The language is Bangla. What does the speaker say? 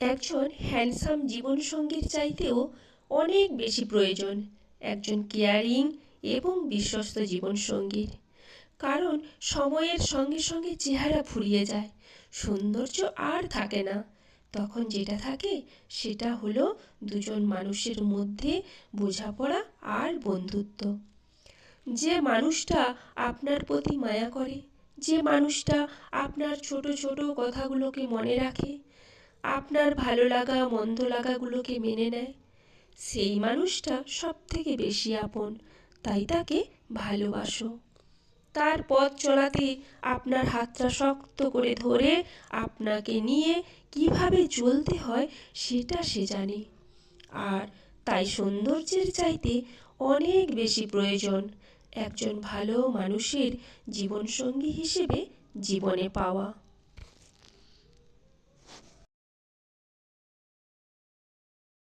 একজন হ্যান্ডসাম জীবনসঙ্গীর চাইতেও অনেক বেশি প্রয়োজন একজন কেয়ারিং এবং বিশ্বস্ত জীবনসঙ্গীর। কারণ সময়ের সঙ্গে সঙ্গে চেহারা ফুরিয়ে যায়, সৌন্দর্য আর থাকে না। তখন যেটা থাকে সেটা হলো দুজন মানুষের মধ্যে বোঝাপড়া আর বন্ধুত্ব। যে মানুষটা আপনার প্রতি মায়া করে, যে মানুষটা আপনার ছোট ছোট কথাগুলোকে মনে রাখে, আপনার ভালো লাগা মন্দ লাগাগুলোকে মেনে নেয়, সেই মানুষটা সবথেকে বেশি আপন। তাই তাকে ভালোবাসো। তার পথ চলাতে আপনার হাতটা শক্ত করে ধরে আপনাকে নিয়ে কিভাবে চলতে হয় সেটা সে জানে। আর তাই সৌন্দর্যের চাইতে অনেক বেশি প্রয়োজন একজন ভালো মানুষের জীবনসঙ্গী হিসেবে জীবনে পাওয়া।